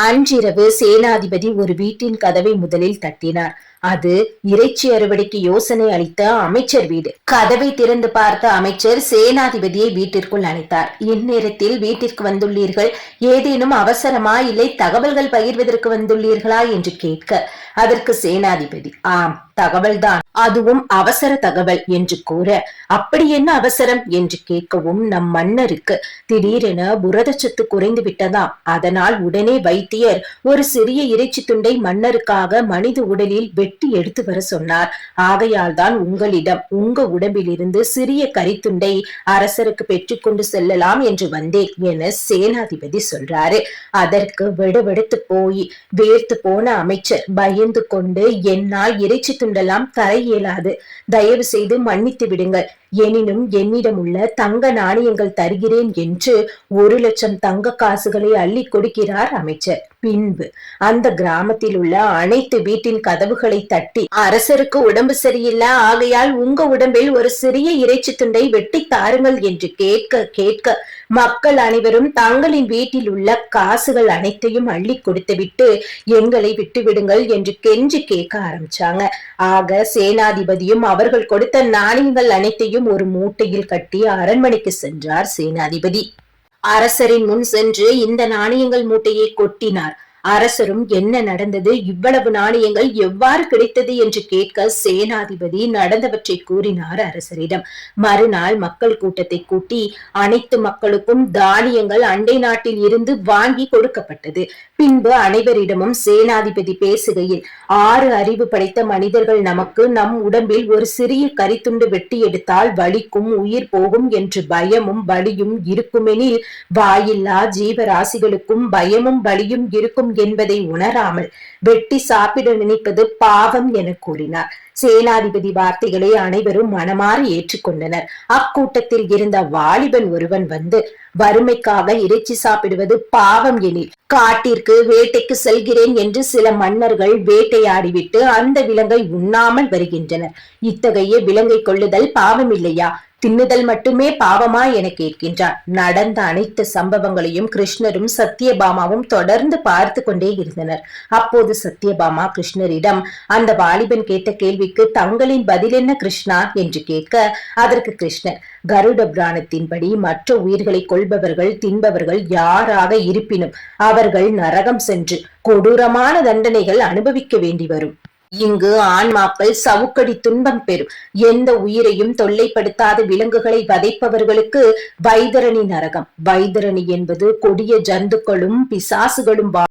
அன்றிரவு சேனாதிபதி ஒரு வீட்டின் கதவை முதலில் தட்டினார். அது இறைச்சி அறுவடைக்கு யோசனை அளித்த அமைச்சர் வீடு. கதவை திறந்து பார்த்த அமைச்சர் சேனாதிபதியை வீட்டிற்குள் அழைத்தார். இந்நேரத்தில் வீட்டிற்கு வந்துள்ளீர்கள், ஏதேனும் அவசரமா, இல்லை தகவல்கள் பகிர்வதற்கு வந்துள்ளீர்களா என்று கேட்க, அதற்கு சேனாதிபதி ஆம், தகவல்தான், அதுவும் அவசர தகவல் என்று கூற, அப்படி என்ன அவசரம் என்று கேட்கவும், நம் மன்னருக்கு திடீரென புரதச்சத்து குறைந்து விட்டதாம். அதனால் உடனே வைத்தியர் ஒரு சிறிய இறைச்சி துண்டை மன்னருக்காக மனித உடலில் வெட்டி எடுத்து வர சொன்னார். ஆகையால் தான் உங்களிடம் உங்க உடம்பில் இருந்து சிறிய கரித்துண்டை அரசருக்கு பெற்றுக்கொண்டு செல்லலாம் என்று வந்தேன் என சேனாதிபதி சொல்றாரு. அதற்கு வெடுவெடுத்து போய் வேர்த்து போன அமைச்சர் பயந்து கொண்டு, என்னால் இறைச்சி துண்டெல்லாம் தர இயலாது, தயவு செய்து மன்னித்து விடுங்கள், எனினும் என்னிடம் உள்ள தங்க நாணயங்கள் தருகிறேன் என்று 1,00,000 தங்க காசுகளை அள்ளி கொடுக்கிறார் அமைச்சர். பின்பு அந்த கிராமத்தில் உள்ள அனைத்து வீட்டின் கதவுகளை தட்டி, அரசருக்கு உடம்பு சரியில்லை, ஆகையால் உங்க உடம்பில் ஒரு சிறிய இறைச்சி துண்டை வெட்டி தாருங்கள் என்று கேட்க கேட்க மக்கள் அனைவரும் தங்களின் வீட்டில் உள்ள காசுகள் அனைத்தையும் அள்ளி கொடுத்துவிட்டு எங்களை விட்டு விடுங்கள் என்று கெஞ்சி கேட்க ஆரம்பிச்சாங்க. ஆக சேனாதிபதியும் அவர்கள் கொடுத்த நாணயங்கள் அனைத்தையும் ஒரு மூட்டையில் கட்டி அரண்மனைக்கு சென்றார் சேனாதிபதி. அரசரின் முன் சென்று இந்த நாணயங்கள் மூட்டையை கொட்டினார். அரசரும் என்ன நடந்தது, இவ்வளவு நாணயங்கள் எவ்வாறு கிடைத்தது என்று கேட்க சேனாதிபதி நடந்தவற்றை கூறினார் அரசரிடம். மறுநாள் மக்கள் கூட்டத்தை கூட்டி அனைத்து மக்களுக்கும் தானியங்கள் அண்டை நாட்டில் இருந்து வாங்கி கொடுக்கப்பட்டது. பின்பு அனைவரிடமும் சேனாதிபதி பேசுகையில், 6 அறிவு படைத்த மனிதர்கள் நமக்கு நம் உடம்பில் ஒரு சிறிய கரித்துண்டு வெட்டி எடுத்தால் வலிக்கும், உயிர் போகும் என்று பயமும் வலியும் இருக்குமெனில், வாயில்லா ஜீவராசிகளுக்கும் பயமும் வலியும் இருக்கும் என்பதை உணராமல் வெட்டி சாப்பிட நினைப்பது பாவம் என கூறினார். சேனாதிபதி வார்த்தைகளை அனைவரும் மனமாற ஏற்றுக்கொண்டனர். அக்கூட்டத்தில் இருந்த வாலிபன் ஒருவன் வந்து, வறுமைக்காக இறைச்சி சாப்பிடுவது பாவம் எனில் காட்டிற்கு வேட்டைக்கு செல்கிறேன் என்று சில மன்னர்கள் வேட்டையாடிவிட்டு அந்த விலங்கை உண்ணாமல் வருகின்றனர். இத்தகைய விலங்கை கொள்ளுதல் பாவம் இல்லையா, தின்னுதல் மட்டுமே பாவமா என கேட்கின்றார். நடந்த அனைத்து சம்பவங்களையும் கிருஷ்ணரும் சத்யபாமாவும் தொடர்ந்து பார்த்து கொண்டே இருந்தனர். அப்போது சத்யபாமா கிருஷ்ணரிடம், அந்த வாலிபன் கேட்ட கேள்விக்கு தங்களின் பதில் என்ன கிருஷ்ணா என்று கேட்க, அதற்கு கிருஷ்ணர், கருட புராணத்தின்படி மற்ற உயிர்களை கொள்பவர்கள் தின்பவர்கள் யாராக இருப்பினும் அவர்கள் நரகம் சென்று கொடூரமான தண்டனைகள் அனுபவிக்க வேண்டி வரும். இங்கு ஆன்மாக்கள் சவுக்கடி துன்பம் பெறும். எந்த உயிரையும் தொல்லைப்படுத்தாத விலங்குகளை வதைப்பவர்களுக்கு வைதரணி நரகம். வைதரணி என்பது கொடிய ஜந்துக்களும் பிசாசுகளும்